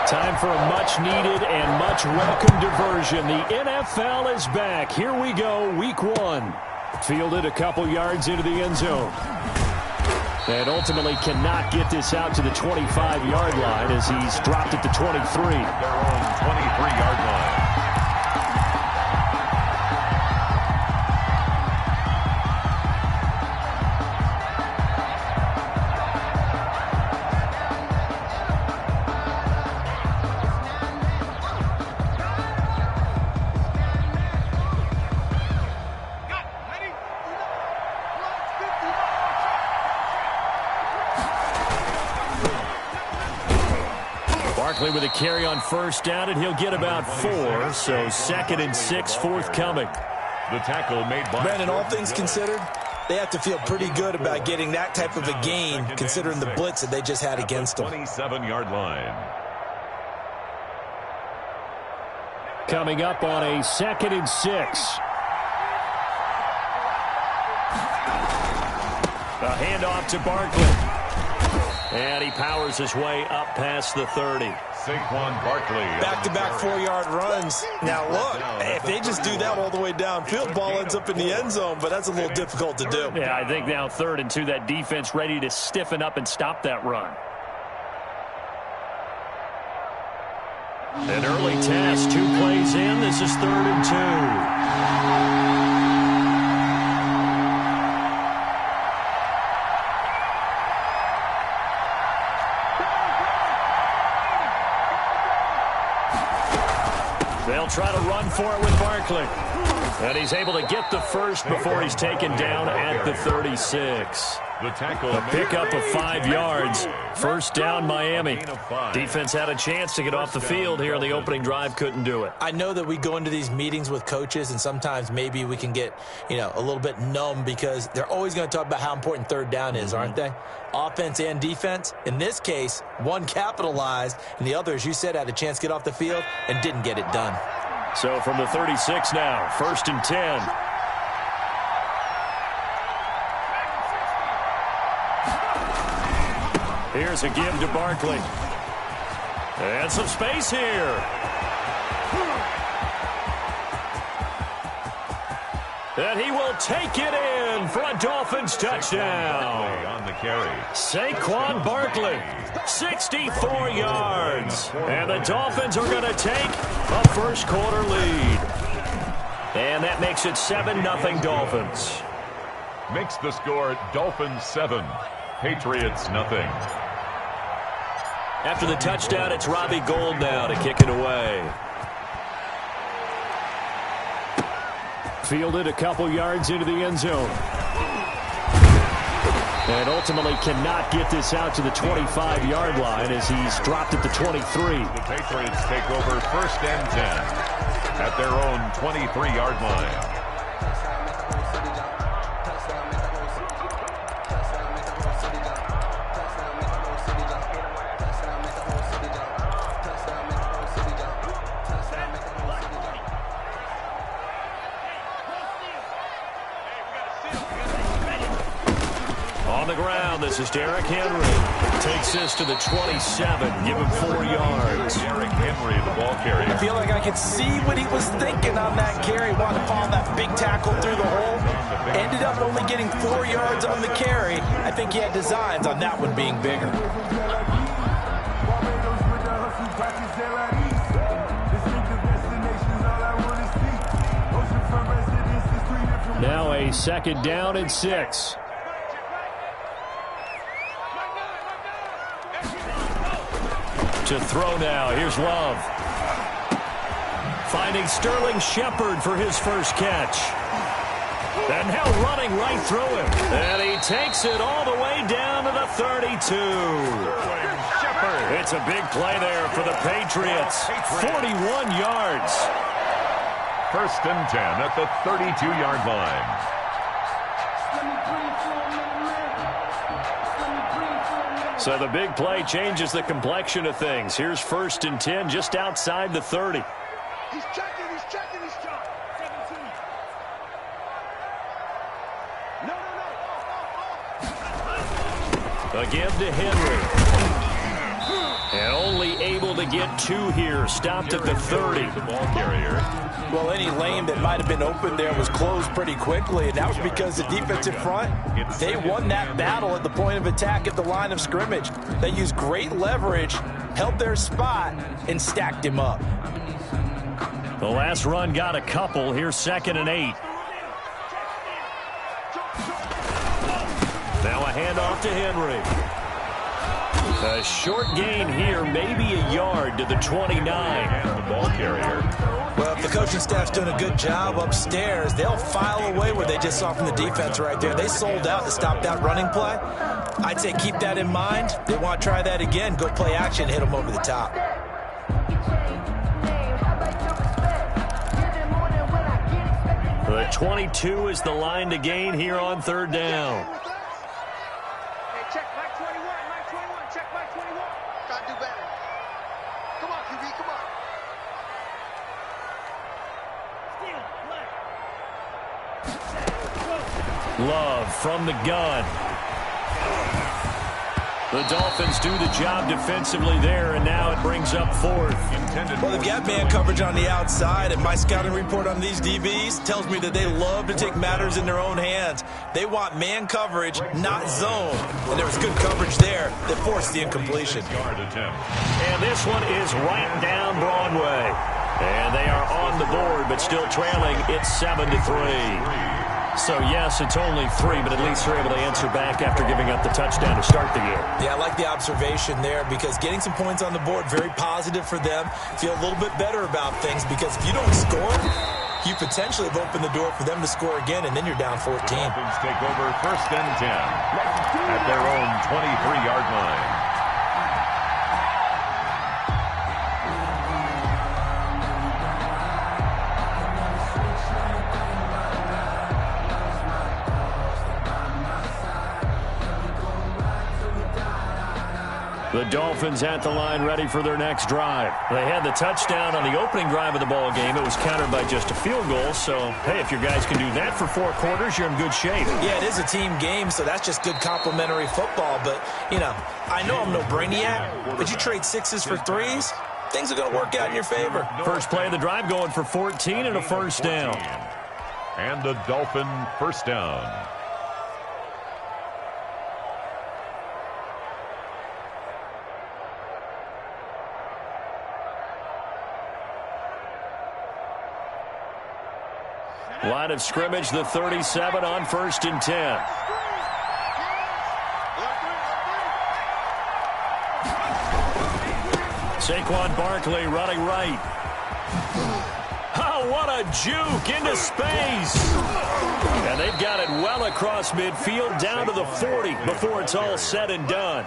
Time for a much-needed and much-welcome diversion. The NFL is back. Here we go, week one. Fielded a couple yards into the end zone. And ultimately cannot get this out to the 25-yard line as he's dropped at the 23. Their own 23-yard line. With a carry on first down, and he'll get about 4, so 2nd and 6 forthcoming. The tackle made by Brandon, all things considered, they have to feel pretty good about getting that type of a gain, considering the blitz that they just had against them. 27-yard line. Coming up on a 2nd and 6. A handoff to Barkley. And he powers his way up past the 30. Saquon Barkley. Back-to-back 4-yard runs. Now, look, if they just do that all the way downfield, ball ends up in the end zone, but that's a little difficult to do. Yeah, I think now 3rd and 2, that defense ready to stiffen up and stop that run. An early test, 2 plays in. This is 3rd and 2. They'll try to run for it with Barkley. And he's able to get the first before he's taken down at the 36. The tackle. A pickup of 5 yards. First down, Miami. Defense had a chance to get off the field here on the opening drive. Couldn't do it. I know that we go into these meetings with coaches, and sometimes maybe we can get, a little bit numb because they're always going to talk about how important 3rd down is, aren't they? Offense and defense. In this case, one capitalized, and the other, as you said, had a chance to get off the field and didn't get it done. So from the 36 now, 1st and 10. Here's a give to Barkley. And some space here. And he will take it in for a Dolphins touchdown. On the carry. Saquon Barkley, 64 yards. And the Dolphins are going to take a first-quarter lead. And that makes it 7-0 Dolphins. Makes the score Dolphins 7, Patriots nothing. After the touchdown, it's Robbie Gould now to kick it away. Fielded a couple yards into the end zone. And ultimately cannot get this out to the 25-yard line as he's dropped at the 23. The Patriots take over 1st and 10 at their own 23-yard line. On the ground, this is Derrick Henry. Takes this to the 27. Give him 4 yards. Derrick Henry, the ball carrier. I feel like I could see what he was thinking on that carry. Wanted to follow that big tackle through the hole. Ended up only getting 4 yards on the carry. I think he had designs on that one being bigger. Now a 2nd down and 6. To throw now. Here's Love. Finding Sterling Shepard for his first catch. And now running right through him. And he takes it all the way down to the 32. Sterling Shepard. It's a big play there for the Patriots. 41 yards. 1st and 10 at the 32-yard line. So the big play changes the complexion of things. Here's 1st and 10 just outside the 30. He's checking, he's checking, he's checking. 17. No. A give to Henry. And only able to to get 2 here. Stopped at the 30. The ball carrier. Well, any lane that might have been open there was closed pretty quickly, and that was because the defensive front, they won that battle at the point of attack at the line of scrimmage. They used great leverage, held their spot, and stacked him up. The last run got a couple. Here's 2nd and 8. Now a handoff to Henry. A short gain here, maybe a yard to the 29. And the ball carrier. Well, if the coaching staff's doing a good job upstairs, they'll file away what they just saw from the defense right there. They sold out to stop that running play. I'd say keep that in mind. They want to try that again. Go play action, hit them over the top. The 22 is the line to gain here on 3rd down. Hey, check Mike 21, Mike 21, check Mike 21. Gotta do better. Come on, QB, come on. Love from the gun. The Dolphins do the job defensively there, and now it brings up 4th. Well, they've got man coverage on the outside, and my scouting report on these DBs tells me that they love to take matters in their own hands. They want man coverage, not zone. And there was good coverage there that forced the incompletion. And this one is right down Broadway. And they are on the board, but still trailing. It's 7-3. So, yes, it's only 3, but at least they're able to answer back after giving up the touchdown to start the game. Yeah, I like the observation there because getting some points on the board, very positive for them. Feel a little bit better about things because if you don't score, you potentially have opened the door for them to score again, and then you're down 14. Dolphins take over 1st and 10 at their own 23-yard line. The Dolphins at the line ready for their next drive. They had the touchdown on the opening drive of the ball game. It was countered by just a field goal. So, hey, if your guys can do that for 4 quarters, you're in good shape. Yeah, it is a team game, so that's just good complimentary football. But, you know, I know I'm no brainiac, but you trade 6s for 3s, things are going to work out in your favor. First play of the drive going for 14 and a 1st down. And the Dolphin 1st down. Line of scrimmage, the 37 on 1st and 10. Saquon Barkley running right. Oh, what a juke into space. And they've got it well across midfield down to the 40 before it's all said and done.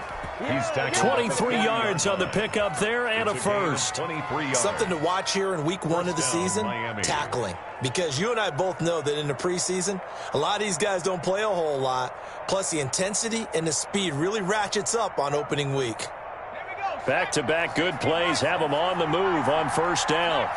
23 yards on the pickup there and a 1st. Something to watch here in week 1 of the season, tackling. Because you and I both know that in the preseason, a lot of these guys don't play a whole lot. Plus, the intensity and the speed really ratchets up on opening week. Back-to-back good plays have them on the move on 1st down.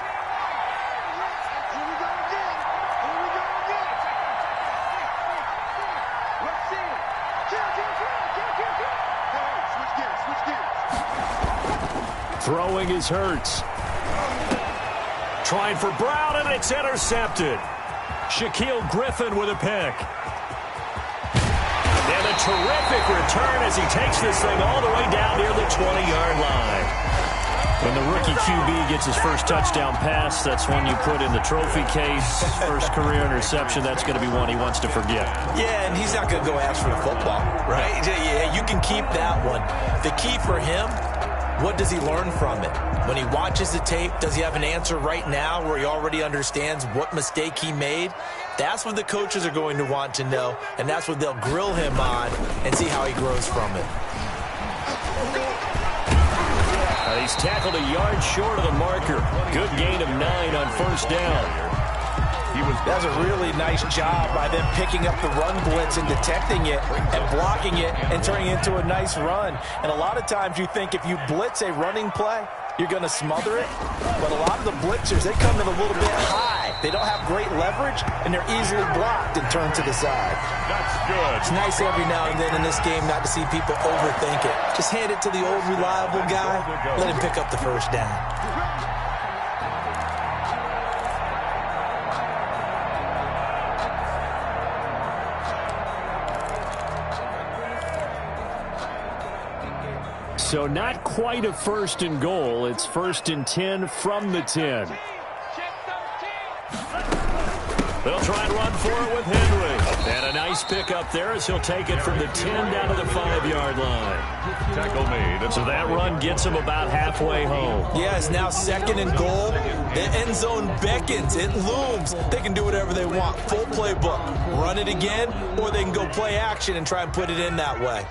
Throwing is Hurts. Trying for Brown, and it's intercepted. Shaquille Griffin with a pick. And a terrific return as he takes this thing all the way down near the 20-yard line. When the rookie QB gets his first touchdown pass, that's one you put in the trophy case. First career interception, that's going to be one he wants to forget. Yeah, and he's not going to go ask for the football, right? Yeah, you can keep that one. The key for him, what does he learn from it? When he watches the tape, does he have an answer right now where he already understands what mistake he made? That's what the coaches are going to want to know, and that's what they'll grill him on and see how he grows from it. He's tackled a yard short of the marker. Good gain of 9 on 1st down. That was a really nice job by them picking up the run blitz and detecting it and blocking it and turning it into a nice run. And a lot of times you think if you blitz a running play, you're going to smother it. But a lot of the blitzers, they come in a little bit high. They don't have great leverage, and they're easily blocked and turned to the side. That's good. It's nice every now and then in this game not to see people overthink it. Just hand it to the old reliable guy. Let him pick up the first down. So not quite a first and goal. It's 1st and 10 from the 10. They'll try and run for it with Henry. And a nice pickup there as he'll take it from the 10 down to the 5-yard line. Tackle made. So that run gets him about halfway home. Yeah, it's now 2nd and goal. The end zone beckons. It looms. They can do whatever they want. Full playbook. Run it again, or they can go play action and try and put it in that way.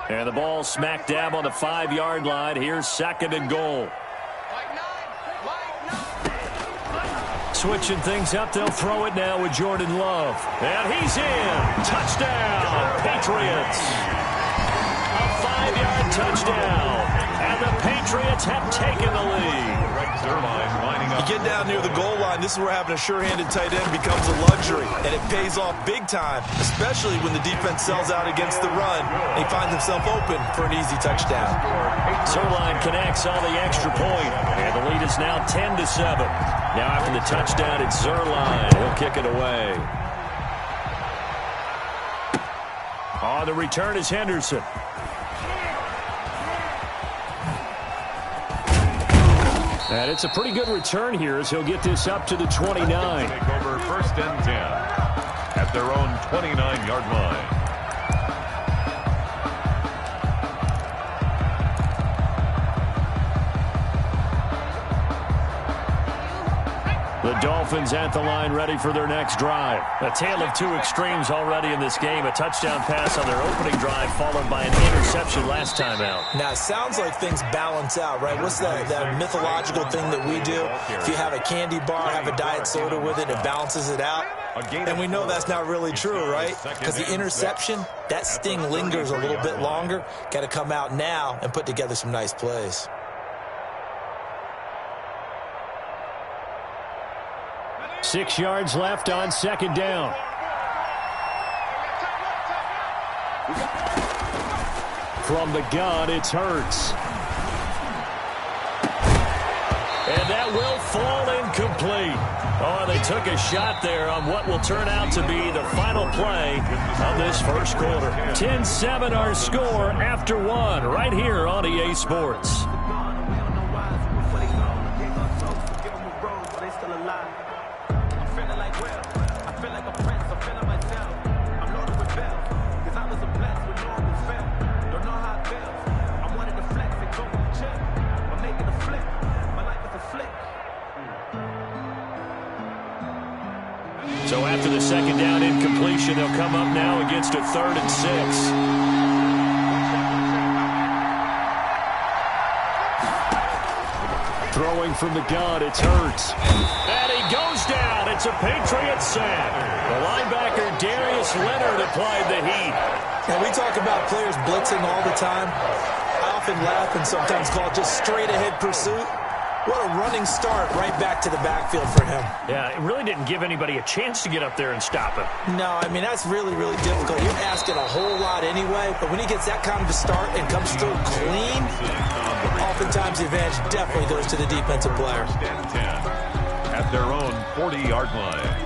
And the ball smack dab on the 5-yard line. Here's 2nd and goal. Switching things up, they'll throw it now with Jordan Love. And he's in. Touchdown, Patriots. A 5-yard touchdown. And the Patriots have taken the lead. You get down near the goal line, this is where having a sure-handed tight end becomes a luxury. And it pays off big time, especially when the defense sells out against the run. And he finds himself open for an easy touchdown. Zerline connects on the extra point. And the lead is now 10-7. Now after the touchdown, it's Zerline. He'll kick it away. On the return is Henderson. And it's a pretty good return here as he'll get this up to the 29. Take over 1st and 10 at their own 29-yard line. The Dolphins at the line ready for their next drive. A tale of two extremes already in this game. A touchdown pass on their opening drive followed by an interception last time out. Now, it sounds like things balance out, right? What's that mythological thing that we do? If you have a candy bar, have a diet soda with it, it balances it out. And we know that's not really true, right? Because the interception, that sting lingers a little bit longer. Got to come out now and put together some nice plays. 6 yards left on 2nd down. From the gun, it's Hurts. And that will fall incomplete. Oh, they took a shot there on what will turn out to be the final play of this first quarter. 10-7 our score after 1 right here on EA Sports. So after the 2nd down incompletion, they'll come up now against a 3rd and 6. Throwing from the gun, it's Hurts. And he goes down. It's a Patriots sack. The linebacker, Darius Leonard, applied the heat. Now, we talk about players blitzing all the time. I often laugh and sometimes call it just straight-ahead pursuit. What a running start right back to the backfield for him. Yeah, it really didn't give anybody a chance to get up there and stop him. No, I mean, that's really, really difficult. You're asking a whole lot anyway, but when he gets that kind of a start and comes through clean, oftentimes the advantage definitely goes to the defensive player. At their own 40-yard line.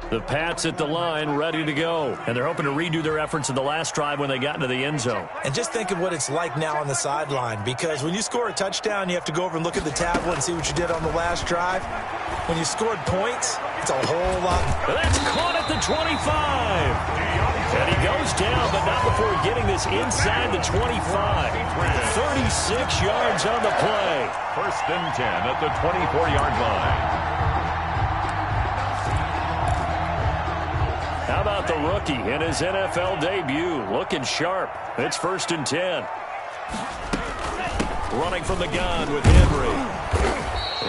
The Pats at the line, ready to go. And they're hoping to redo their efforts in the last drive when they got into the end zone. And just think of what it's like now on the sideline, because when you score a touchdown, you have to go over and look at the tablet and see what you did on the last drive. When you scored points, it's a whole lot. That's caught at the 25. And he goes down, but not before getting this inside the 25. 36 yards on the play. 1st and 10 at the 24-yard line. How about the rookie in his NFL debut. Looking sharp. It's 1st and 10. Running from the gun with Henry.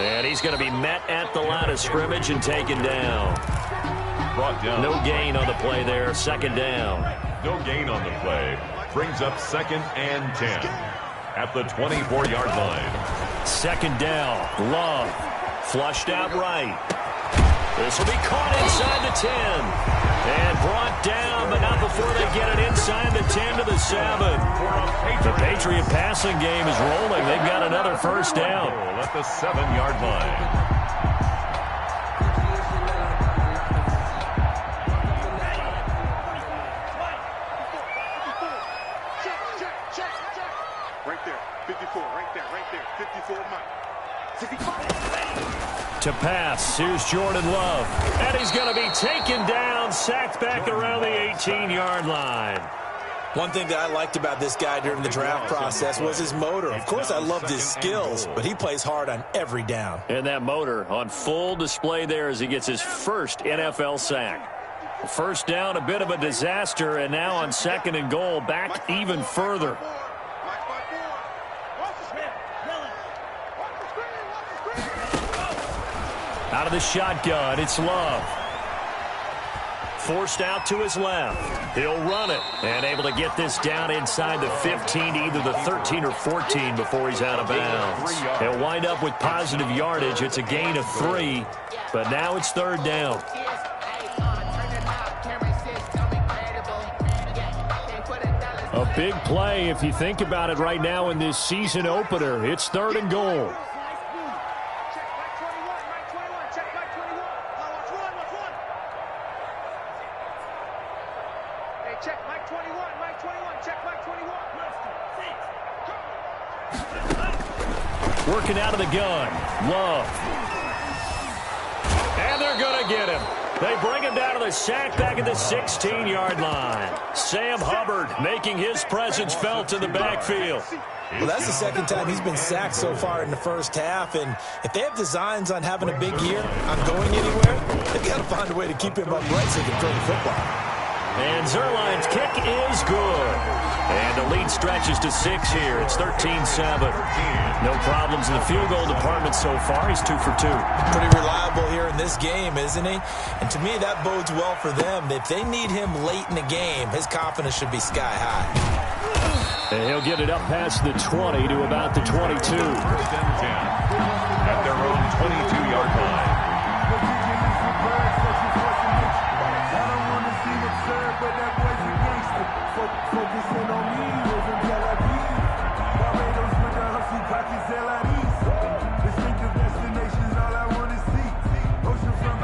And he's going to be met at the line of scrimmage and taken down. Brought down. No gain on the play there. 2nd down. No gain on the play. Brings up 2nd and 10 at the 24-yard line. 2nd down. Love. Flushed out right. This will be caught inside the 10. And brought down, but not before they get it inside the 10 to the 7. The Patriot passing game is rolling. They've got another 1st down. At the 7-yard line. Right there, 54, right there, 54, Mike. 55. To pass, here's Jordan Love. And he's going to be taken down, sacked back around the 18-yard line. One thing that I liked about this guy during the draft process was his motor. Of course, I loved his skills, but he plays hard on every down. And that motor on full display there as he gets his first NFL sack. 1st down, a bit of a disaster, and now on 2nd and goal, back even further. Out of the shotgun, it's Love. Forced out to his left. He'll run it. And able to get this down inside the 15 to either the 13 or 14 before he's out of bounds. He'll wind up with positive yardage. It's a gain of 3, but now it's 3rd down. A big play if you think about it right now in this season opener. It's 3rd and goal. Working out of the gun. Love. And they're going to get him. They bring him down to the sack back at the 16-yard line. Sam Hubbard making his presence felt in the backfield. Well, that's the 2nd time he's been sacked so far in the 1st half. And if they have designs on having a big year, on going anywhere, they've got to find a way to keep him upright so he can throw the football. And Zerline's kick is good. And the lead stretches to 6 here. It's 13-7. No problems in the field goal department so far. He's 2 for 2. Pretty reliable here in this game, isn't he? And to me, that bodes well for them. If they need him late in the game, his confidence should be sky high. And he'll get it up past the 20 to about the 22. 1st and 10 at their own 22-yard line.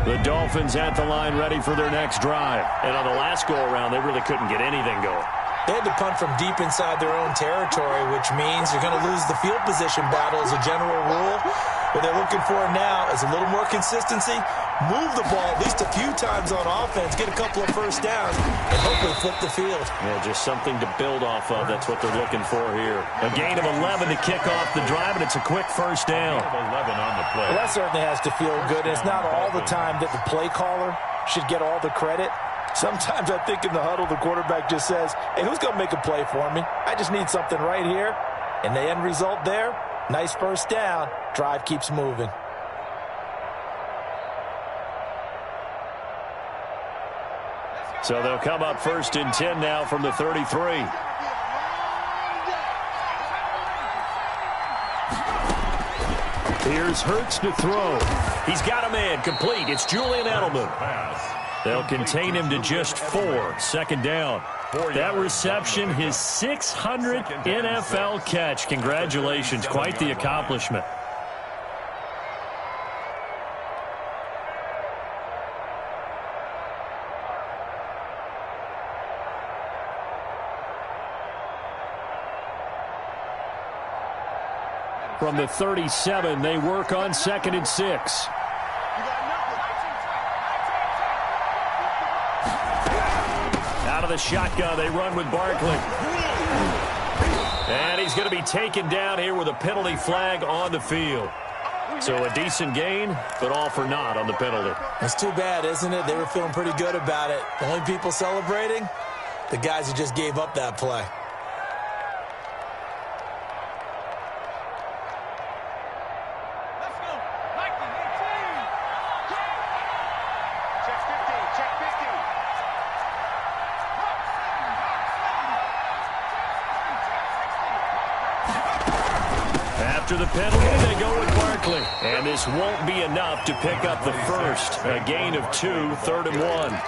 The Dolphins at the line ready for their next drive. And on the last go-around, they really couldn't get anything going. They had to punt from deep inside their own territory, which means you're going to lose the field position battle as a general rule. What they're looking for now is a little more consistency, move the ball at least a few times on offense, get a couple of 1st downs, and hopefully flip the field. Yeah, just something to build off of. That's what they're looking for here. A gain of 11 to kick off the drive, and it's a quick 1st down. 11 on the play. Well, that certainly has to feel good. And it's not all the time that the play caller should get all the credit. Sometimes I think in the huddle, the quarterback just says, hey, who's going to make a play for me? I just need something right here. And the end result there, nice 1st down. Drive keeps moving. So they'll come up 1st and 10 now from the 33. Here's Hurts to throw. He's got a man complete. It's Julian Edelman. They'll contain him to just 4. 2nd down. That reception, his 600th NFL catch. Congratulations. Quite the accomplishment. From the 37, they work on 2nd and 6. Out of the shotgun, they run with Barkley. And he's going to be taken down here with a penalty flag on the field. So a decent gain, but all for naught on the penalty. It's too bad, isn't it? They were feeling pretty good about it. The only people celebrating, the guys who just gave up that play. After the penalty, they go with Barkley. And this won't be enough to pick up the first. A gain of 2, 3rd and 1.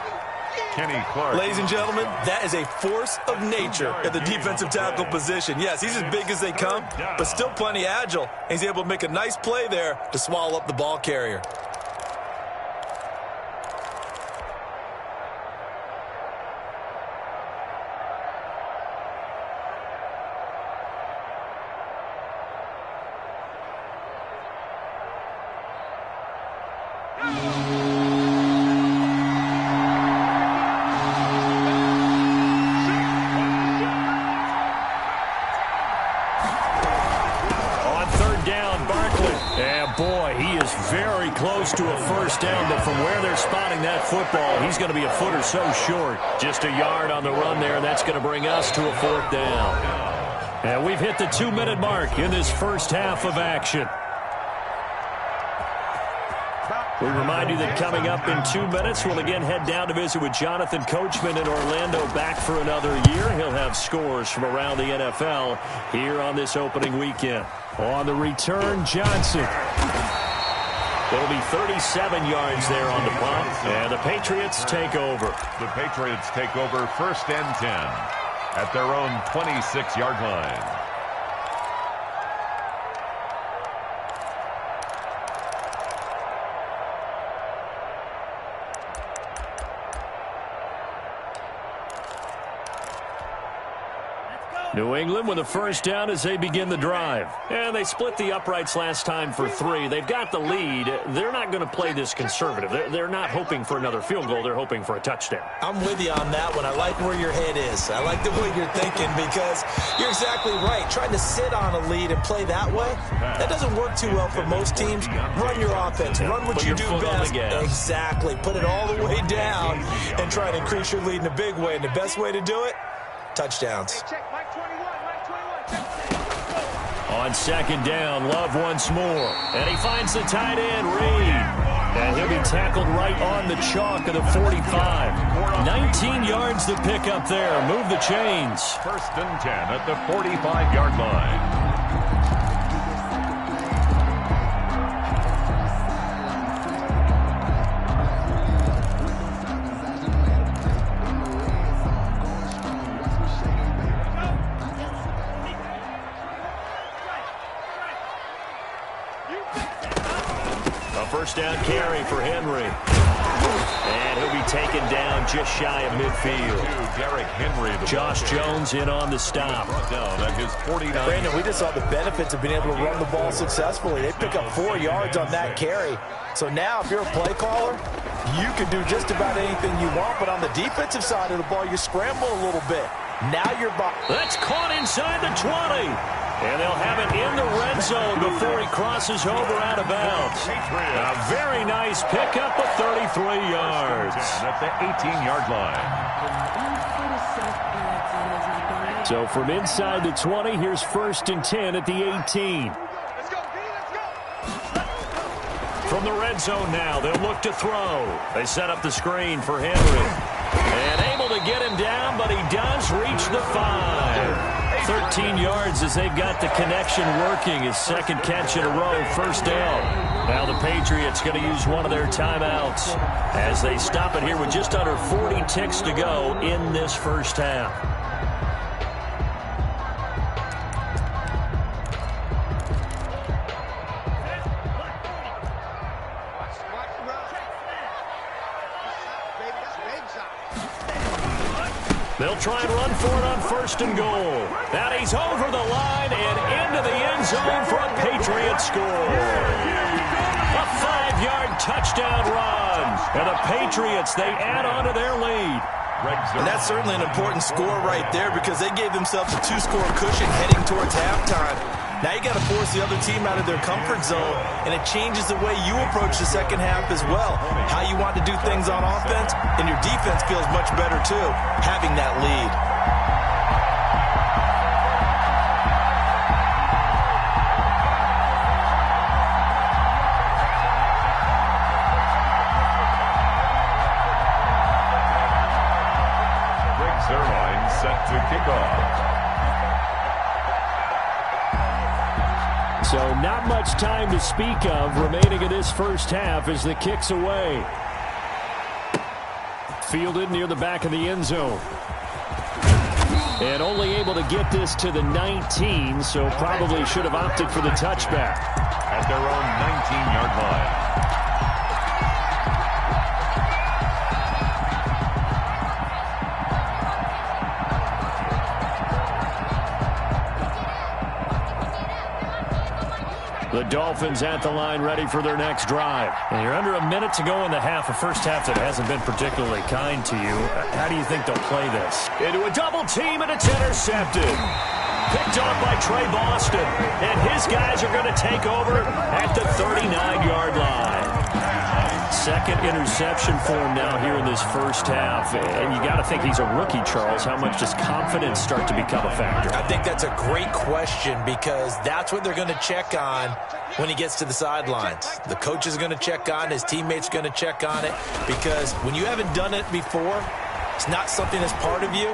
Kenny Clark. Ladies and gentlemen, that is a force of nature at the defensive tackle position. Yes, he's as big as they come, but still plenty agile. He's able to make a nice play there to swallow up the ball carrier. Close to a first down, but from where they're spotting that football, he's going to be a foot or so short. Just a yard on the run there, and that's going to bring us to a 4th down. And we've hit the 2-minute mark in this first half of action. We remind you that coming up in 2 minutes, we'll again head down to visit with Jonathan Coachman in Orlando, back for another year. He'll have scores from around the NFL here on this opening weekend. On the return, Johnson. It'll be 37 yards there on the punt, and the Patriots take over. The Patriots take over 1st and 10 at their own 26-yard line. New England with a first down as they begin the drive. And they split the uprights last time for 3. They've got the lead. They're not going to play this conservative. They're not hoping for another field goal. They're hoping for a touchdown. I'm with you on that one. I like where your head is. I like the way you're thinking because you're exactly right. Trying to sit on a lead and play that way, that doesn't work too well for most teams. Run your offense. Run what you do best. Exactly. Put it all the way down and try to increase your lead in a big way. And the best way to do it, touchdowns. On 2nd down, Love once more. And he finds the tight end, Reed. And he'll be tackled right on the chalk of the 45. 19 yards to pick up there. Move the chains. 1st and 10 at the 45-yard line. First down carry for Henry. And he'll be taken down just shy of midfield. Derrick Henry. Josh Jones in on the stop. Down at his 49. Brandon, we just saw the benefits of being able to run the ball successfully. They pick up 4 yards on that carry. So now if you're a play caller, you can do just about anything you want. But on the defensive side of the ball, you scramble a little bit. Now you're That's caught inside the 20. And they'll have it in the red zone before he crosses over out of bounds. A very nice pickup of 33 yards. At the 18-yard line. So from inside the 20, here's 1st and 10 at the 18. From the red zone now, they'll look to throw. They set up the screen for Henry. And able to get him down, but he does reach the 5. 13 yards as they've got the connection working. His 2nd catch in a row, 1st down. Now the Patriots going to use one of their timeouts as they stop it here with just under 40 ticks to go in this first half. They'll try and run for it on 1st and goal. Now he's over the line and into the end zone for a Patriot score. A 5-yard touchdown run. And the Patriots, they add on to their lead. And that's certainly an important score right there because they gave themselves a 2-score cushion heading towards halftime. Now you got to force the other team out of their comfort zone, and it changes the way you approach the second half as well. How you want to do things on offense, and your defense feels much better too, having that lead. Set to kick off. So not much time to speak of remaining in this first half as the kick's away. Fielded near the back of the end zone. And only able to get this to the 19, so probably should have opted for the touchback. At their own 19-yard line. The Dolphins at the line, ready for their next drive. And you're under a minute to go in the half, a first half that hasn't been particularly kind to you. How do you think they'll play this? Into a double team, and it's intercepted. Picked off by Trey Boston. And his guys are going to take over at the 39-yard line. Second interception for him now here in this first half. And you got to think he's a rookie, Charles. How much does confidence start to become a factor? I think that's a great question because that's what they're going to check on when he gets to the sidelines. The coach is going to check on, his teammates are going to check on it, because when you haven't done it before, it's not something that's part of you.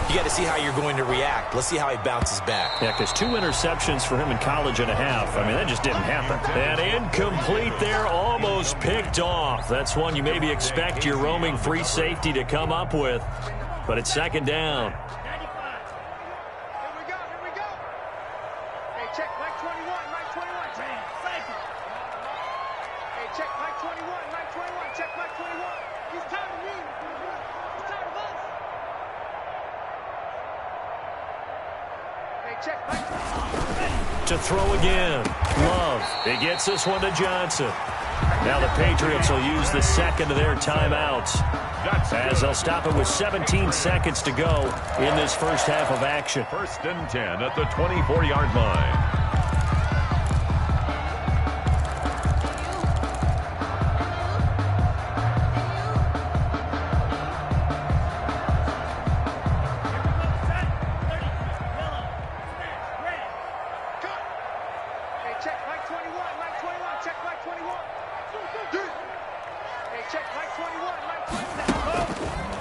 You got to see how you're going to react. Let's see how he bounces back. Yeah, because 2 interceptions for him in college and a half. I mean, that just didn't happen. And incomplete there, almost picked off. That's one you maybe expect your roaming free safety to come up with. But it's second down. Here we go. Hey, check Mike 21, Mike 21. Hey, check Mike 21, Mike 21. Check Mike 21. He's tired of me. He's tired of us. Hey, check Mike 21. To throw again. Love. He gets this one to Johnson. Now the Patriots will use the second of their timeouts, as they'll stop it with 17 seconds to go in this first half of action. 1st and 10 at the 24-yard line.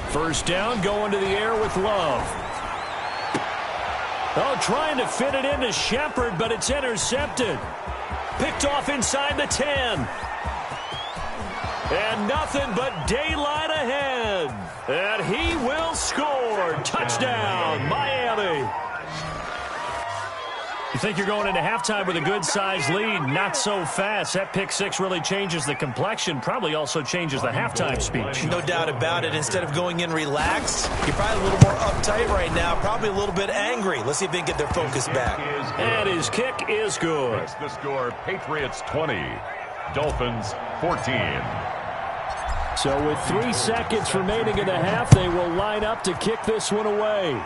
First down, going to the air with Love. Oh, trying to fit it into Shepard, but it's intercepted. Picked off inside the 10. And nothing but daylight ahead. And he will score. Touchdown, Miami. You think you're going into halftime with a good-sized lead? Not so fast. That pick six really changes the complexion, probably also changes the halftime speech. No doubt about it. Instead of going in relaxed, you're probably a little more uptight right now, probably a little bit angry. Let's see if they can get their focus back. And his kick is good. That's the score, Patriots 20, Dolphins 14. So with 3 seconds remaining in the half, they will line up to kick this one away.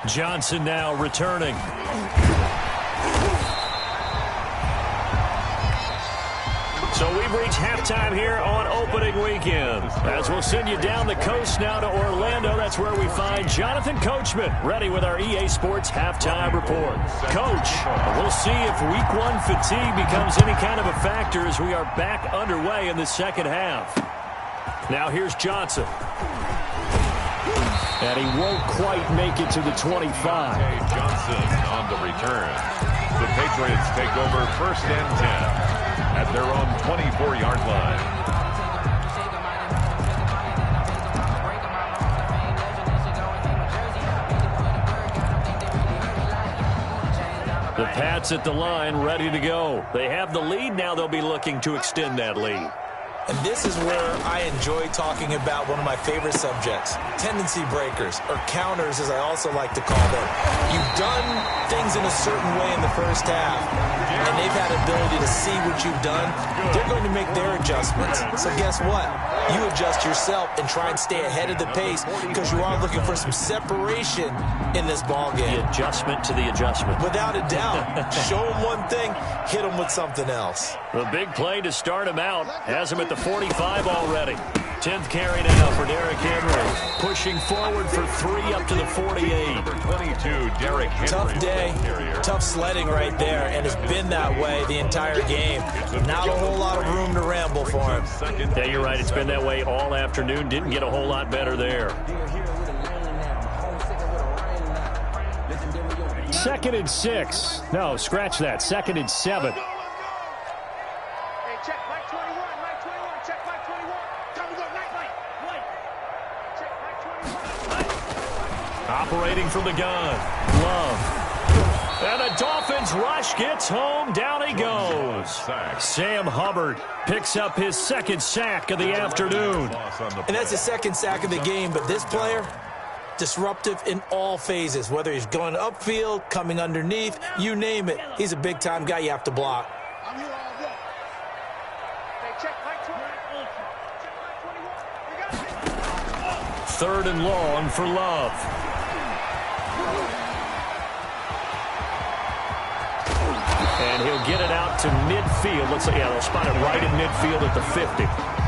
Johnson now returning. So we've reached halftime here on opening weekend. As we'll send you down the coast now to Orlando, that's where we find Jonathan Coachman, ready with our EA Sports halftime report. Coach, we'll see if week one fatigue becomes any kind of a factor as we are back underway in the second half. Now here's Johnson. And he won't quite make it to the 25. Johnson on the return. The Patriots take over 1st and 10 at their own 24-yard line. The Pats at the line, ready to go. They have the lead. Now they'll be looking to extend that lead. And this is where I enjoy talking about one of my favorite subjects, tendency breakers, or counters as I also like to call them. You've done things in a certain way in the first half, and they've had ability to see what you've done. They're going to make their adjustments. So guess what? you adjust yourself and try and stay ahead of the pace because you are looking for some separation in this ball game. The adjustment to the adjustment. Without a doubt. Show them one thing, hit them with something else. The big play to start him out has him at the 45 already. 10th carry now for Derrick Henry. Pushing forward for 3 up to the 48. Number 22, Derrick Henry. Tough day, tough sledding right there, and it's been that way the entire game. Not a whole lot of room to ramble for him. Yeah, you're right. It's been that way all afternoon. Didn't get a whole lot better there. 2nd and 6. No, scratch that. 2nd and 7. Operating from the gun. Love. And the Dolphins rush gets home. Down he goes. Sam Hubbard picks up his 2nd sack of the afternoon. And that's his 2nd sack of the game, but this player, disruptive in all phases, whether he's going upfield, coming underneath, you name it. He's a big-time guy you have to block. I'm here all day. Hey, check Mike 21. Check Mike 21. You got it. 3rd and long for Love. And he'll get it out to midfield. Looks like, yeah, they'll spot it right in midfield at the 50.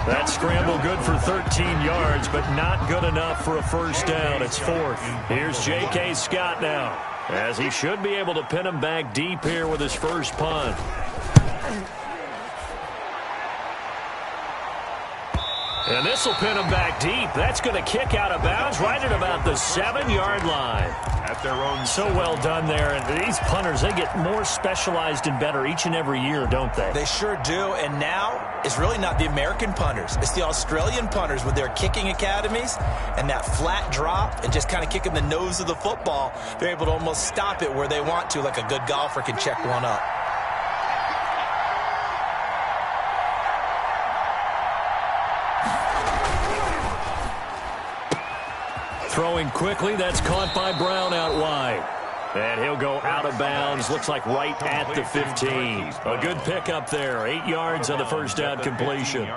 That scramble good for 13 yards, but not good enough for a first down. It's 4th. Here's J.K. Scott now, as he should be able to pin him back deep here with his first punt. And this will pin him back deep. That's going to kick out of bounds right at about the 7-yard line. At their own. So well done there. And these punters, they get more specialized and better each and every year, don't they? They sure do. And now it's really not the American punters. It's the Australian punters with their kicking academies and that flat drop and just kind of kicking the nose of the football. They're able to almost stop it where they want to, like a good golfer can check one up. Throwing quickly, that's caught by Brown out wide. And he'll go out of bounds, looks like right at the 15. A good pickup there, 8 yards on the first down completion.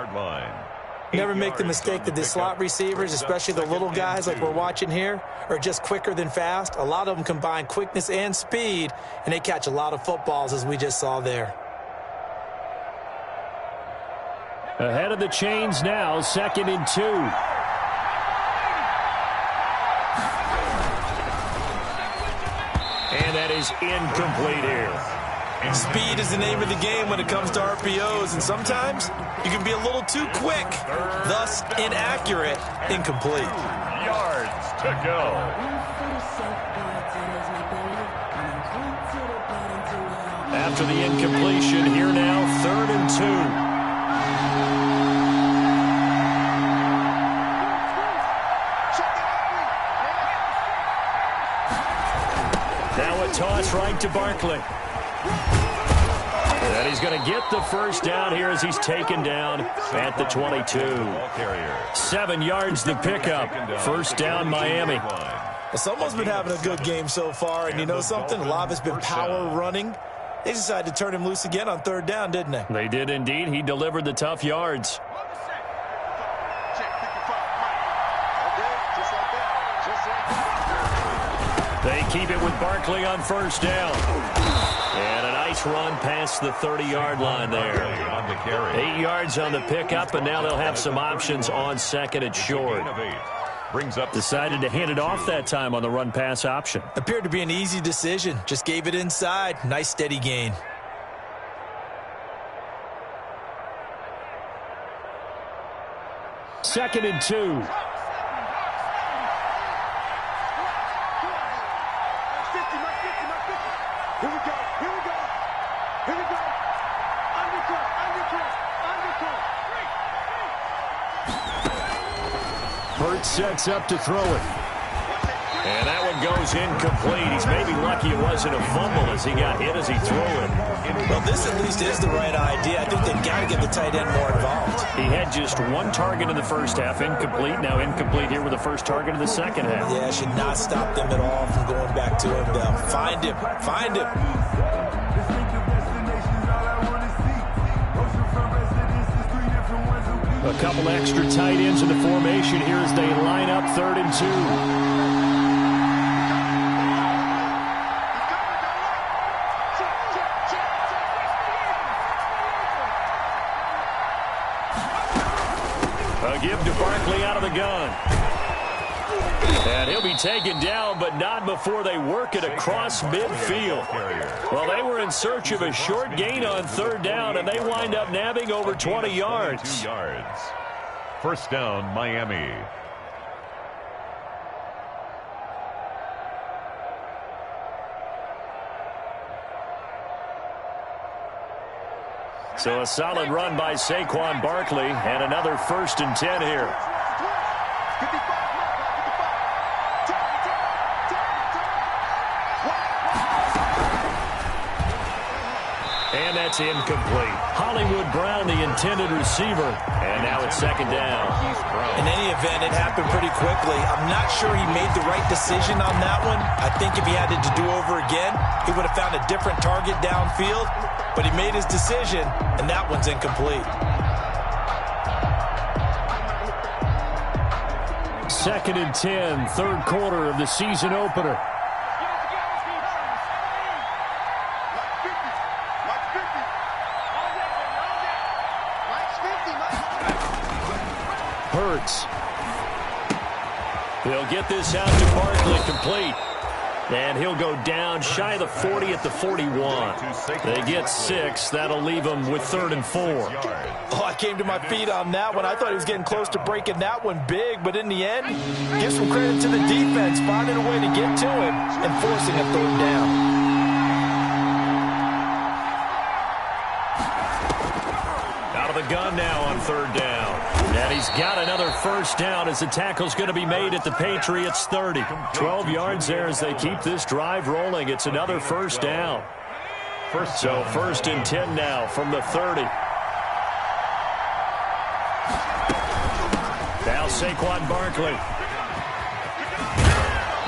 Never make the mistake that the slot receivers, especially the little guys like we're watching here, are just quicker than fast. A lot of them combine quickness and speed, and they catch a lot of footballs, as we just saw there. Ahead of the chains now, 2nd and 2. And that is incomplete here. Speed is the name of the game when it comes to RPOs, and sometimes you can be a little too quick, thus inaccurate, incomplete. Yards to go. After the incompletion, here now, 3rd and 2. Toss right to Barkley. And he's going to get the first down here as he's taken down at the 22. 7 yards the pickup. First down, Miami. Well, someone's been having a good game so far, and you know something? A lot of it's been power running. They decided to turn him loose again on 3rd down, didn't they? They did indeed. He delivered the tough yards. They keep it with Barkley on first down. And a nice run past the 30-yard line there. 8 yards on the pickup, and now they'll have some options on 2nd and short. Decided to hand it off that time on the run-pass option. Appeared to be an easy decision. Just gave it inside. Nice steady gain. Second and 2. Sets up to throw it. And that one goes incomplete. He's maybe lucky it wasn't a fumble as he got hit as he threw it. Well, this at least is the right idea. I think they've got to get the tight end more involved. He had just 1 target in the first half, incomplete. Now incomplete here with the first target in the second half. Yeah, should not stop them at all from going back to him, though. Find him. Find him. A couple extra tight ends in the formation here as they line up 3rd and 2. A give to Barkley out of the gun. And he'll be taken down, but not before they work it across midfield. Well, they were in search of a short gain on 3rd down, and they wind up nabbing over 20 yards. 2 yards. First down, Miami. So a solid run by Saquon Barkley, and another 1st and 10 here. And that's incomplete. Hollywood Brown, the intended receiver. And now it's 2nd down. In any event, it happened pretty quickly. I'm not sure he made the right decision on that one. I think if he had it to do over again, he would have found a different target downfield. But he made his decision, and that one's incomplete. 2nd and 10, 3rd quarter of the season opener. Hurts. He'll get this out to Barkley, complete. And he'll go down shy of the 40 at the 41. They get 6. That'll leave them with 3rd and 4. Oh, I came to my feet on that one. I thought he was getting close to breaking that one big, but in the end, give some credit to the defense, finding a way to get to him and forcing a 3rd down. Out of the gun now on 3rd down. And he's got another 1st down as the tackle's going to be made at the Patriots 30. 12 yards there as they keep this drive rolling. It's another 1st down. So 1st and 10 now from the 30. Now Saquon Barkley.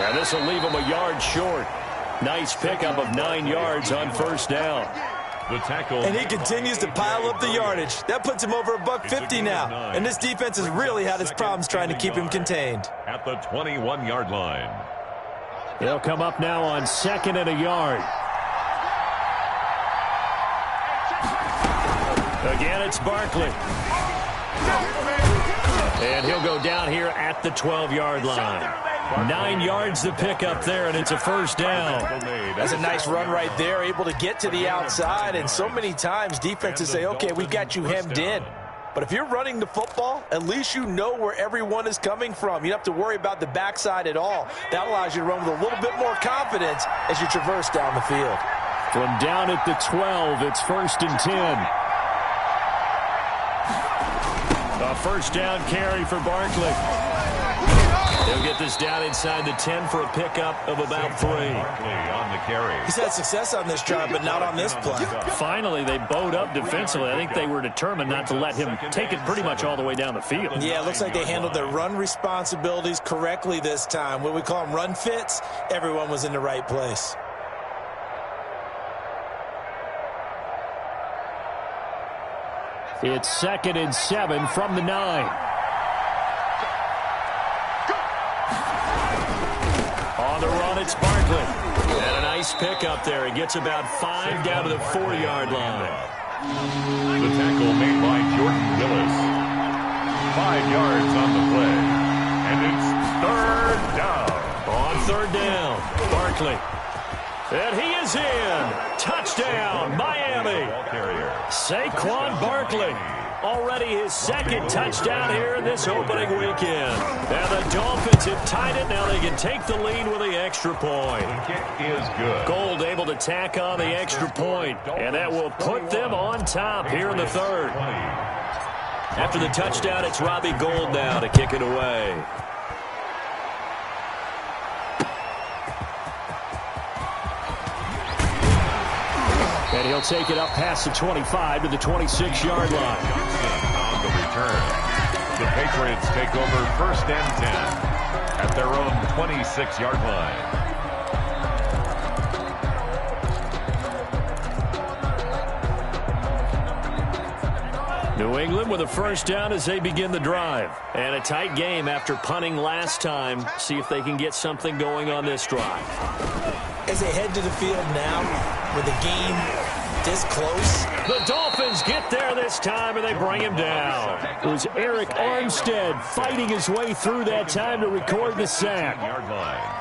And this will leave him a yard short. Nice pickup of 9 yards on 1st down. The tackle. And he continues to pile up the yardage. That puts him over $150 now. And this defense has really had its problems trying to keep him contained. At the 21-yard line. They'll come up now on 2nd and a yard. Again, it's Barkley. And he'll go down here at the 12-yard line. 9 yards to pick up there, and it's a 1st down. That's a nice run right there, able to get to the outside. And so many times defenses say, okay, we've got you hemmed in. But if you're running the football, at least you know where everyone is coming from. You don't have to worry about the backside at all. That allows you to run with a little bit more confidence as you traverse down the field. From down at the 12, it's 1st and 10. A 1st down carry for Barkley. He'll get this down inside the 10 for a pickup of about 3. On the carry. He's had success on this drive, but not on this play. Finally, they bowed up defensively. I think they were determined not to let him take it pretty much all the way down the field. Yeah, it looks like they handled their run responsibilities correctly this time. What we call them run fits, everyone was in the right place. It's 2nd and 7 from the 9. On the run, it's Barkley. And a nice pickup there. He gets about 5 down to the 4-yard line. The tackle made by Jordan Willis. 5 yards on the play. And it's 3rd down. On 3rd down, Barkley. And he is in. Touchdown, Miami. Saquon Barkley. Already his 2nd touchdown here in this opening weekend. And the Dolphins have tied it. Now they can take the lead with the extra point. The kick is good. Gold able to tack on the extra point. And that will put them on top here in the 3rd. After the touchdown, it's Robbie Gould now to kick it away. And he'll take it up past the 25 to the 26-yard line. On the return. The Patriots take over 1st and 10 at their own 26-yard line. New England with a first down as they begin the drive. And a tight game after punting last time. See if they can get something going on this drive. As they head to the field now with the game this close. The Dolphins get there this time, and they bring him down. It was Eric Armstead fighting his way through that time to record the sack.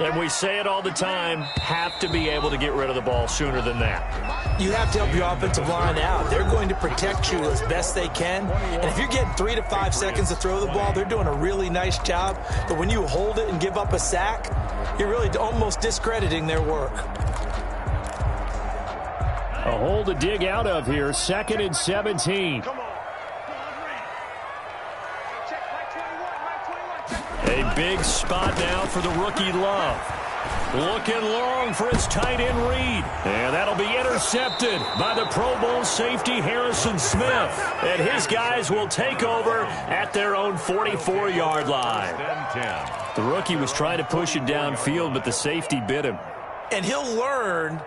And we say it all the time, have to be able to get rid of the ball sooner than that. You have to help your offensive line out. They're going to protect you as best they can. And if you're getting 3 to 5 seconds to throw the ball, they're doing a really nice job. But when you hold it and give up a sack, you're really almost discrediting their work. A hole to dig out of here, 2nd and 17. A big spot now for the rookie Love. Looking long for his tight end Reed. And that'll be intercepted by the Pro Bowl safety Harrison Smith. And his guys will take over at their own 44-yard line. The rookie was trying to push it downfield, but the safety bit him. And he'll learn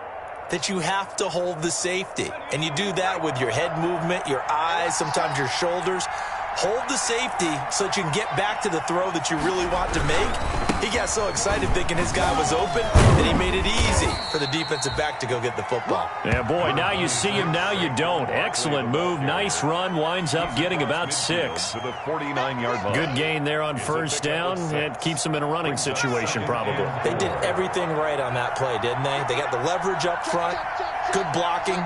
that you have to hold the safety. And you do that with your head movement, your eyes, sometimes your shoulders. Hold the safety so that you can get back to the throw that you really want to make. He got so excited thinking his guy was open that he made it easy for the defensive back to go get the football. Yeah, boy, now you see him, now you don't. Excellent move, nice run, winds up getting about 6. To the 49-yard line. Good gain there on first down. It keeps him in a running situation, probably. They did everything right on that play, didn't they? They got the leverage up front, good blocking,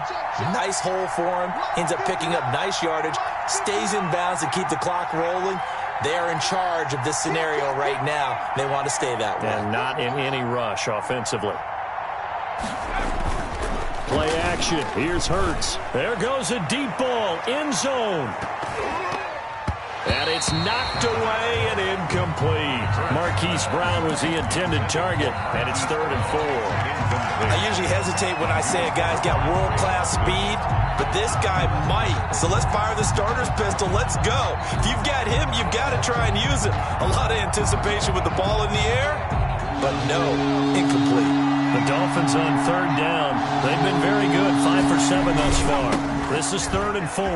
nice hole for him, ends up picking up nice yardage, stays in bounds to keep the clock rolling. They are in charge of this scenario right now. They want to stay that way. And not in any rush offensively. Play action. Here's Hurts. There goes a deep ball. End zone. And it's knocked away and incomplete. Marquise Brown was the intended target, and it's 3rd and 4. I usually hesitate when I say a guy's got world-class speed, but this guy might. So let's fire the starter's pistol. Let's go. If you've got him, you've got to try and use it. A lot of anticipation with the ball in the air, but no, incomplete. The Dolphins on 3rd down. They've been very good, 5 for 7 thus far. This is 3rd and 4.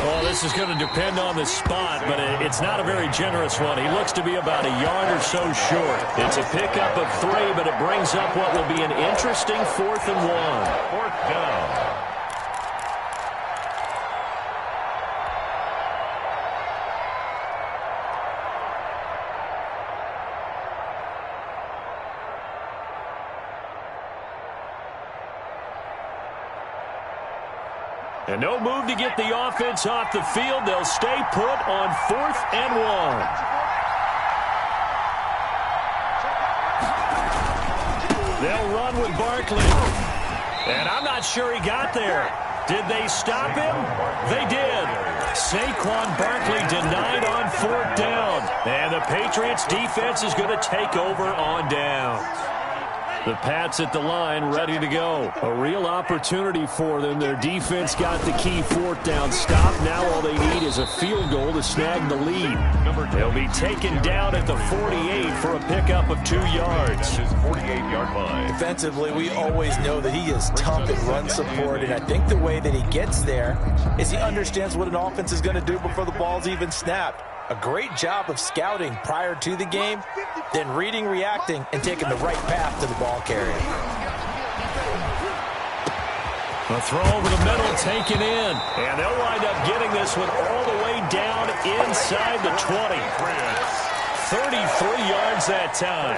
Well, this is going to depend on the spot, but it's not a very generous one. He looks to be about a yard or so short. It's a pickup of 3, but it brings up what will be an interesting 4th and 1. 4th down. And no move to get the offense off the field. They'll stay put on 4th and 1. They'll run with Barkley. And I'm not sure he got there. Did they stop him? They did. Saquon Barkley denied on 4th down. And the Patriots defense is going to take over on downs. The Pats at the line, ready to go. A real opportunity for them. Their defense got the key 4th down stop. Now all they need is a field goal to snag the lead. They'll be taken down at the 48 for a pickup of 2 yards. His 48-yard line. Defensively, we always know that he is tough at run support, and I think the way that he gets there is he understands what an offense is going to do before the ball's even snapped. A great job of scouting prior to the game, then reading, reacting, and taking the right path to the ball carrier. A throw over the middle taken in. And they'll wind up getting this one all the way down inside the 20. 33 yards that time.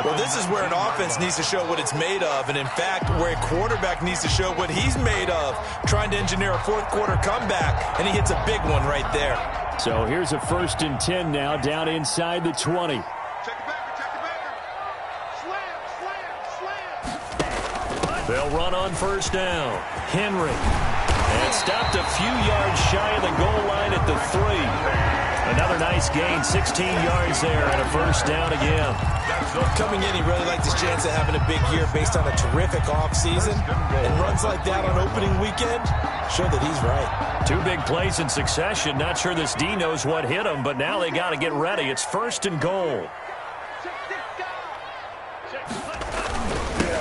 Well, this is where an offense needs to show what it's made of, and in fact, where a quarterback needs to show what he's made of, trying to engineer a 4th quarter comeback, and he hits a big one right there. So here's a 1st and 10 now, down inside the 20. Check it back. Slam. They'll run on 1st down. Henry. And stopped a few yards shy of the goal line at the 3. Another nice gain, 16 yards there, and a 1st down again. Coming in, he really liked his chance of having a big year based on a terrific offseason. And runs like that on opening weekend show that he's right. 2 big plays in succession. Not sure this D knows what hit him, but now they got to get ready. It's 1st and goal.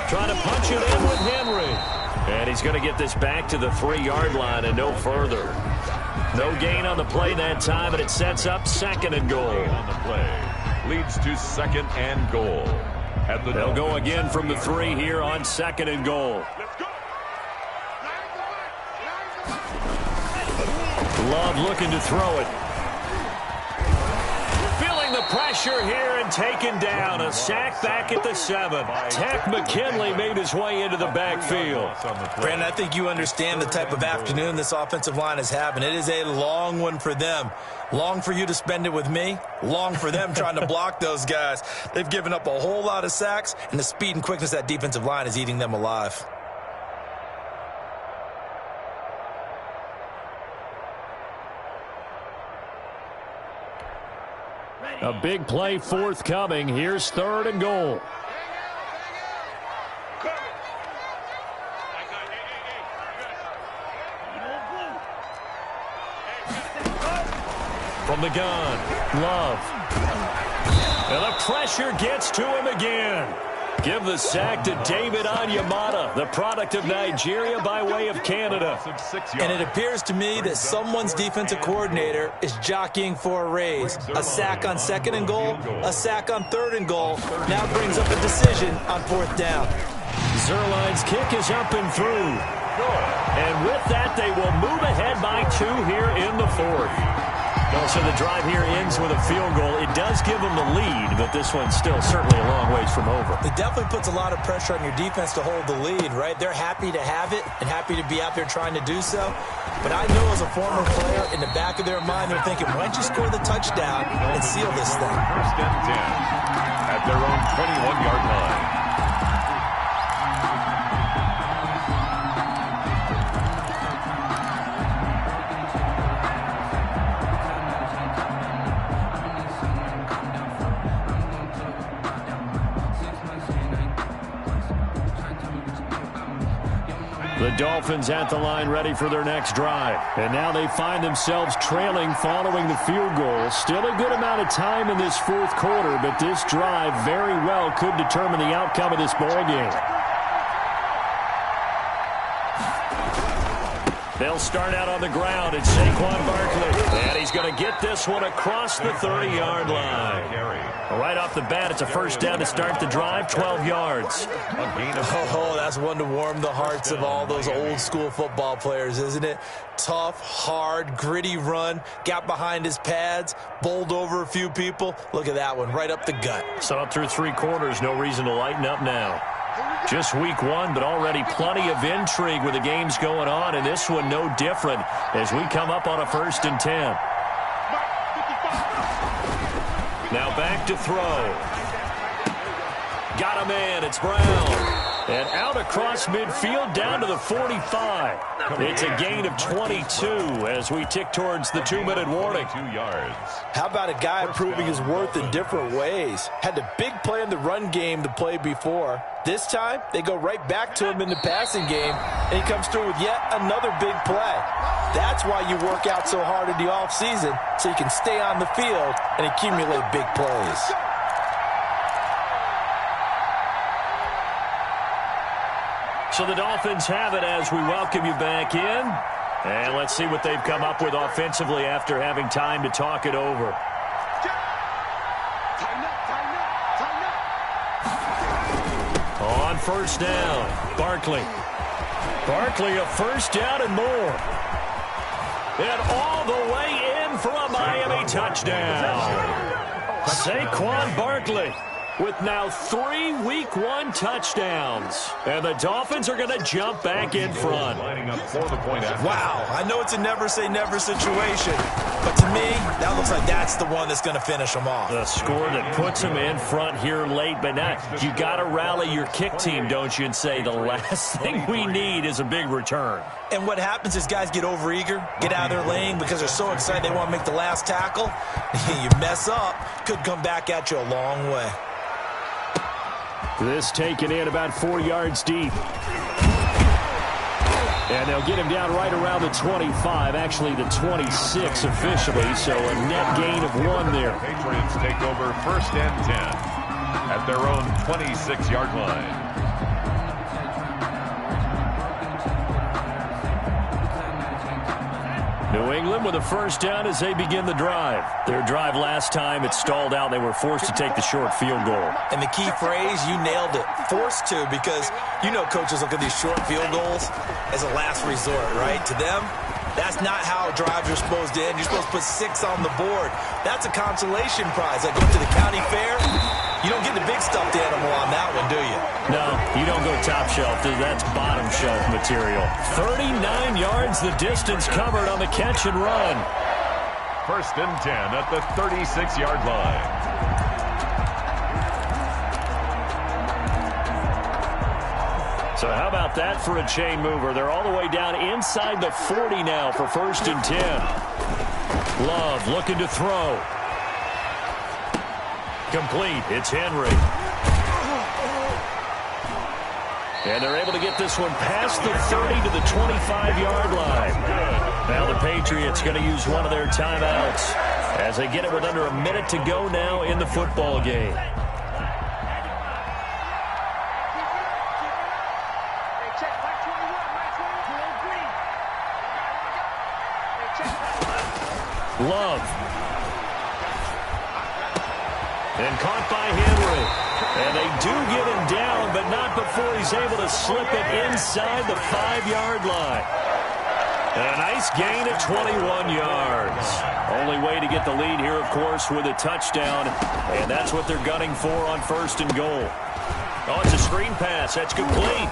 Trying to punch it in with Henry. And he's going to get this back to the 3-yard line and no further. No gain on the play that time, and it sets up 2nd and goal. On the play leads to 2nd and goal. They'll go again from the 3 here on 2nd and goal. Love looking to throw it. Feeling the pressure here and taken down. A sack back at the 7. Tech McKinley made his way into the backfield. Brandon, I think you understand the type of afternoon this offensive line is having. It is a long one for them. Long for you to spend it with me. Long for them trying to block those guys. They've given up a whole lot of sacks, and the speed and quickness of that defensive line is eating them alive. A big play forthcoming. Here's 3rd and goal. From the gun, Love. And the pressure gets to him again. Give the sack to David Onyemata, the product of Nigeria by way of Canada. And it appears to me that someone's defensive coordinator is jockeying for a raise. A sack on 2nd and goal, a sack on 3rd and goal. Now brings up a decision on 4th down. Zerline's kick is up and through. And with that, they will move ahead by 2 here in the 4th. So the drive here ends with a field goal. It does give them the lead, but this one's still certainly a long ways from over. It definitely puts a lot of pressure on your defense to hold the lead, right? They're happy to have it and happy to be out there trying to do so. But I know as a former player, in the back of their mind, they're thinking, why don't you score the touchdown and seal this thing? 1st and 10 at their own 21-yard line. The Dolphins at the line ready for their next drive. And now they find themselves trailing following the field goal. Still a good amount of time in this 4th quarter, but this drive very well could determine the outcome of this ball game. They'll start out on the ground. It's Saquon Barkley. And he's going to get this one across the 30-yard line. Right off the bat, it's a 1st down to start the drive, 12 yards. Oh, that's one to warm the hearts of all those old-school football players, isn't it? Tough, hard, gritty run, got behind his pads, bowled over a few people. Look at that one, right up the gut. So up through 3 quarters, no reason to lighten up now. Just week 1, but already plenty of intrigue with the games going on, and this one no different as we come up on a 1st and 10. Now back to throw. Got a man. It's Brown. And out across midfield down to the 45. It's a gain of 22 as we tick towards the 2-minute warning. 2 yards. How about a guy proving his worth in different ways? Had a big play in the run game to play before. This time, they go right back to him in the passing game, and he comes through with yet another big play. That's why you work out so hard in the offseason, so you can stay on the field and accumulate big plays. So the Dolphins have it as we welcome you back in. And let's see what they've come up with offensively after having time to talk it over. On 1st down, Barkley. Barkley, a 1st down and more. And all the way in for a Miami touchdown. Saquon Barkley with now 3 Week 1 touchdowns. And the Dolphins are going to jump back in front. Lining up for the point after. Wow, I know it's a never-say-never situation, but to me, that looks like that's the one that's going to finish them off. The score that puts them in front here late, but now you got to rally your kick team, don't you, and say the last thing we need is a big return. And what happens is guys get overeager, get out of their lane because they're so excited they want to make the last tackle. You mess up, could come back at you a long way. This taken in about 4 yards deep. And they'll get him down right around the 25, actually the 26 officially, so a net gain of 1 there. Patriots take over 1st and 10 at their own 26-yard line. New England with a first down as they begin the drive. Their drive last time, it stalled out. They were forced to take the short field goal. And the key phrase, you nailed it, forced to, because you know coaches look at these short field goals as a last resort, right? To them, that's not how drives are supposed to end. You're supposed to put 6 on the board. That's a consolation prize. Like going to the county fair, you don't get the big stuffed animal on that one, do you? No, you don't go top shelf. That's bottom shelf material. 39 yards the distance covered on the catch and run. First and 10 at the 36-yard line. So how about that for a chain mover? They're all the way down inside the 40 now for first and 10. Love looking to throw. Complete. It's Henry. And they're able to get this one past the 30 to the 25-yard line. Now the Patriots going to use one of their timeouts as they get it with under a minute to go now in the football game. Love. And caught by Henry. And they do get him down, but not before he's able to slip it inside the 5-yard line. A nice gain of 21 yards. Only way to get the lead here, of course, with a touchdown. And that's what they're gunning for on first and goal. Oh, it's a screen pass. That's complete.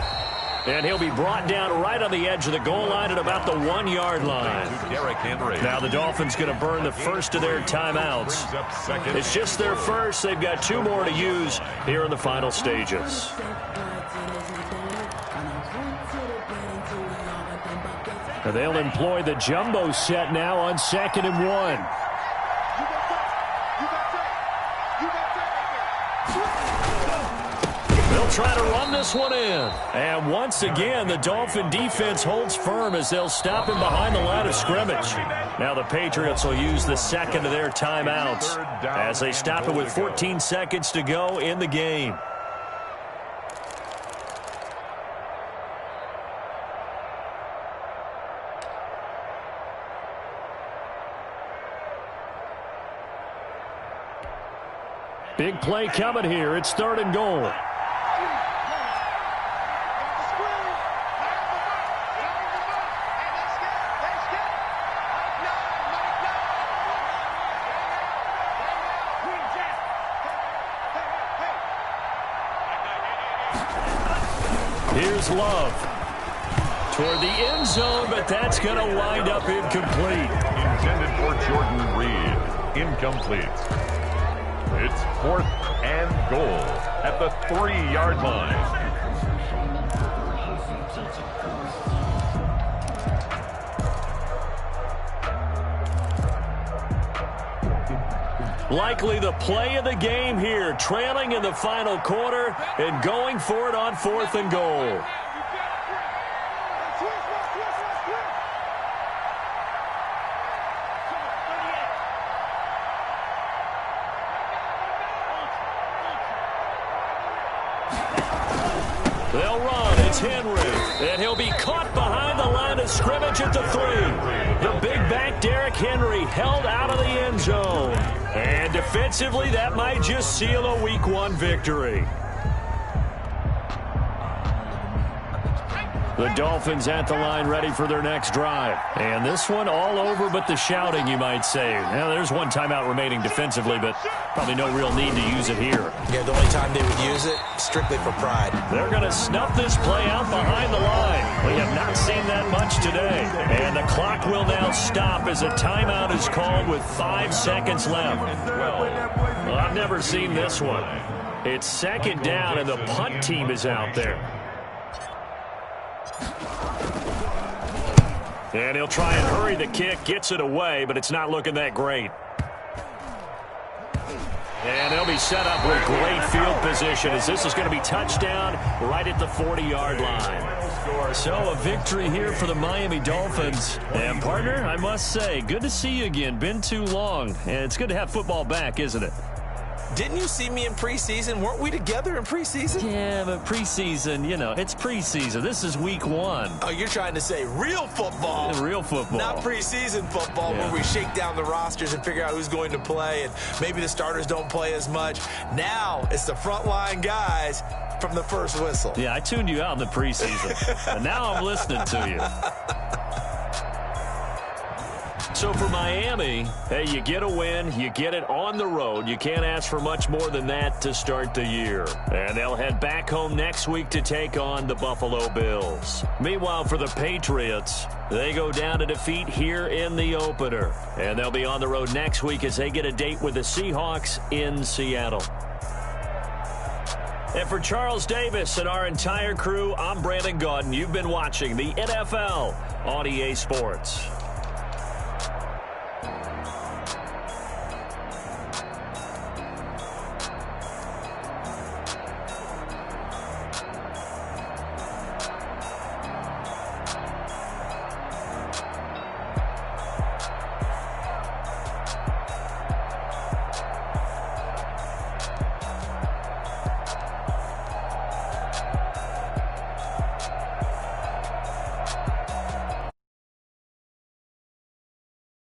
And he'll be brought down right on the edge of the goal line at about the 1-yard line. Now the Dolphins going to burn the first of their timeouts. It's just their first. They've got 2 more to use here in the final stages. Now they'll employ the jumbo set now on 2nd and 1. Try to run this one in. And once again, the Dolphin defense holds firm as they'll stop him behind the line of scrimmage. Now the Patriots will use the second of their timeouts as they stop it with 14 seconds to go in the game. Big play coming here. It's 3rd and goal. Here's Love toward the end zone, but that's going to wind up incomplete. Intended for Jordan Reed. Incomplete. It's 4th and goal at the 3-yard line. Likely the play of the game here, trailing in the final quarter and going for it on 4th and goal. They'll run. It's Henry. And he'll be caught behind the line of scrimmage at the 3. The big back Derrick Henry held out of the end zone. And defensively, that might just seal a Week 1 victory. The Dolphins at the line ready for their next drive. And this one all over but the shouting, you might say. Now, there's one timeout remaining defensively, but probably no real need to use it here. Yeah, the only time they would use it, strictly for pride. They're going to snuff this play out behind the line. We have not seen that much today. And the clock will now stop as a timeout is called with 5 seconds left. Well, I've never seen this one. It's 2nd down, and the punt team is out there. And he'll try and hurry the kick, gets it away, but it's not looking that great. And they'll be set up with great field position as this is going to be touchdown right at the 40-yard line. So a victory here for the Miami Dolphins. And, partner, I must say, good to see you again. Been too long. And it's good to have football back, isn't it? Didn't you see me in preseason? Weren't we together in preseason? Yeah, but preseason, you know, it's preseason. This is week 1. Oh, you're trying to say real football. Real football. Not preseason football where we shake down the rosters and figure out who's going to play, and maybe the starters don't play as much. Now it's the frontline guys from the first whistle. Yeah, I tuned you out in the preseason, and now I'm listening to you. So for Miami, hey, you get a win, you get it on the road. You can't ask for much more than that to start the year. And they'll head back home next week to take on the Buffalo Bills. Meanwhile, for the Patriots, they go down to defeat here in the opener. And they'll be on the road next week as they get a date with the Seahawks in Seattle. And for Charles Davis and our entire crew, I'm Brandon Gaudin. You've been watching the NFL on EA Sports.